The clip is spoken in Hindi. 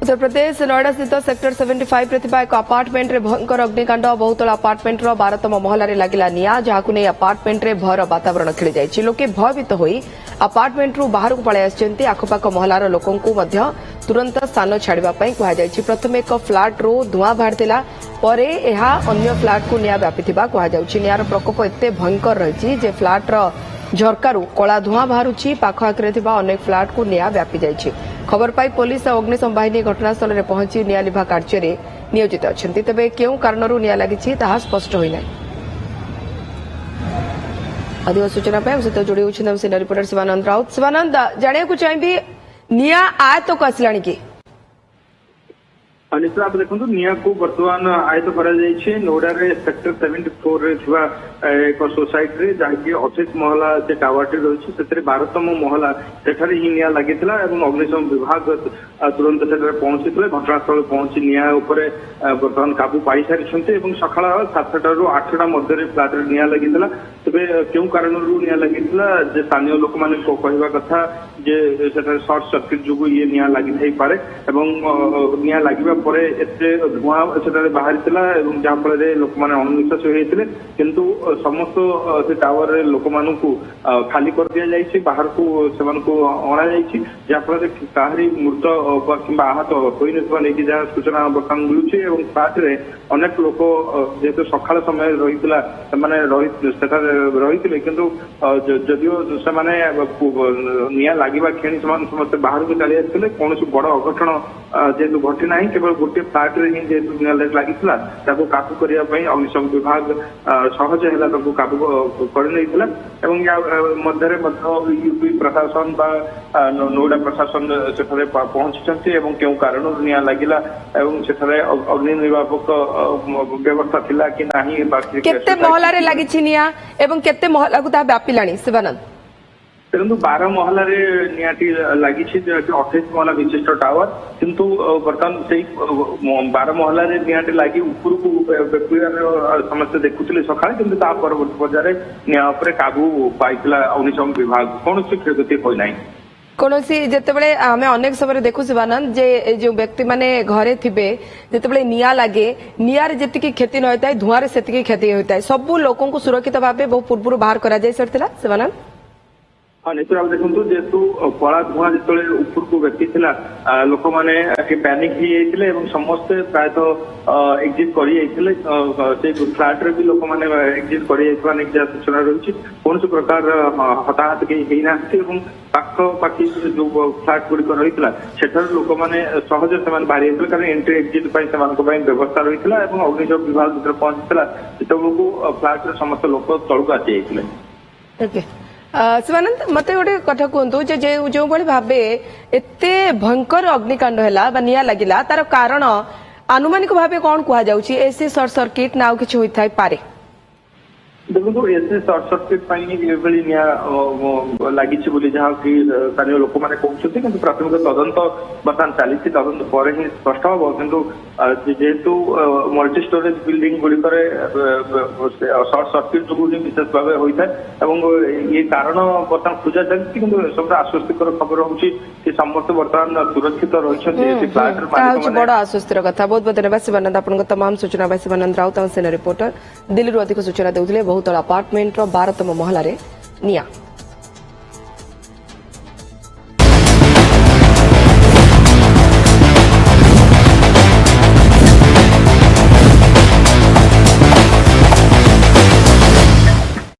उत्तर प्रदेश नोएडा स्थित सेक्टर 75 रे थिबा एक अपार्टमेंट रे भयंकर अग्निकांड बहुतल अपार्टमेंट रो 12तम महला रे लागिला निया जहाकु नै अपार्टमेंट रे भयर वातावरण खेली जायछि। लोके भयभीत होई अपार्टमेंट रु बाहर को पळाय आछन्ती। आखपाख महलार लोकंकु मध्य तुरंत स्थान छाड़िबा पई कुहा जायछि। प्रथमे एक फ्लैट रो धुआं बाहरतिला परे एहा अन्य फ्लैट को निया व्यापिथिबा कुहा जाउछि। नियार प्रकोप एते भयंकर रहिछि जे फ्लैट रो झरकारु कला धुआं बाहरुछि। पाख आखरे थिबा अनेक फ्लैट को निया व्यापी जायछि। खबर पाई पुलिस और अग्निशम बाहिनी घटनास्थल में पहुंची निया लिभा कार्य में नियोजित अछन्ती। तेबे केउ कारणरू निया लागिछि ताहा स्पष्ट होई नाही। अधिक सूचना पे हमसे जोड़ी होछन सीनियर रिपोर्टर शिवानंद राउत। शिवानंद जानिया को चाहिए निया आयत को असलाणी की निश्चित आप देखो निया को बर्तमान आयत करा नोडा सेक्टर 74 रे एक सोसाइटी जहाँकि 28 महला से टावर टी रही से 12तम महला सेठारे ही निया लगी अग्निशम विभाग तुरंत से पहुंची घटनास्थल पहुंची निया उपरे बर्तमान काबू पाई सारी सकाळ 7टा ରୁ 8टा मध्य फ्लाट निया लगी तेज क्यों कारण निया लगी स्थानीय लोक मान कहवा कथा जे सर्ट सर्किट जो ये निया लगी पारे निया लगे एते धुआं से बाहरी जहाँफल लोक मैंने अणुविश्वास होते किंतु समस्त से टावर लोक मान खाली कर दि जाए बाहर को अणा जहाँफल कहारी मृत कि आहत हो नहीं सूचना बर्तमान मिलूँ फ्लाट रे अनेक लोक जेहेतु सकाळ समय रही किंतु जदियो से निया लगे क्षणी समस्त बाहर को चली आते कौन बड़ अघटन जेहेतु घटी ना केवल गोटे फ्लाट रे ही जेहेतु निया लगी काबू करने अग्निशम विभाग सहज है काबू कर यूपी प्रशासन नोएडा प्रशासन से पहुंची क्यों कारण निया लगिला अग्नि निर्वापक व्यवस्था थिला कि नाही केते महला रे लागिछि निया एवं केते महला को ता व्यापिलाणी शिवानंद देखो 12 महला नियाटी लगी 28 महला विशिष्ट टावर किंतु बर्तमान से 12 महला नियाटी लगी ऊपर को समस्या देखुले सका कि परवर्ती पर्याय निया काबू पाई अग्निशम विभाग कौन क्षयक्षति होई नाही। कौनसी जितेबले आम अनेक समय देखु शिवानंद जे जो व्यक्ति माने घरे थिबे जितेबले निया लगे नियार जेतिकी क्षति न होता है धुआं से क्षति होता है सबू लोकों को सुरक्षित भाव बहुत पूर्व बाहर करा जाय सरथिला शिवानंद। हाँ निश्चित भाव देखो जेहेतु कला धुआं जो ऊपर को व्यक्ति थिला लोक मैंने पैनिक ही समस्ते प्रायतः एग्जिट कर फ्लाट रे भी लोक मैंने एग्जिट कर सूचना रही कौन प्रकार हताहत कहीं ना पाखपाखी जो फ्लाट गुड़िक रही है लोक मैंने सहज से बाहरी कारण एंट्री एक्जिट व्यवस्था रही है अग्निशम विभाग भर पहुंची जो फ्लाट समस्त लोक तलू आसी जाते। शिवानंद मत गोटे कथा कहतु जो भाव एते भयंकर अग्निकांड है निया लगिला तार कारण आनुमानिक भाव कौन कह एसी सर्ट सर्किट ना किसी होता पारे देखो एसे सर्ट सर्किट निया लगी जहाँ कि स्थानीय लोक मैंने कहते कि प्राथमिक तदंत बर्तमान चली तदंत पर ही स्पष्ट हम किंतु जेहेतु मल्टी स्टोरेज बिल्डिंग गुड़िक सर्ट सर्किट जो विशेष भाव होता है ये कारण बर्तमान खोजा चलती कि सब आश्वस्तिकर खबर होची कि समस्त बर्तमान सुरक्षित रही बड़ आश्वस्तिर कथा। बहुत बहुत धन्यवाद शिवानंद आपन तमाम सूचना शिवानंद राउत सेना रिपोर्टर दिल्ली अधिक सूचना देउथिले बहुतल अपार्टमेंट 12तम महला रे निया।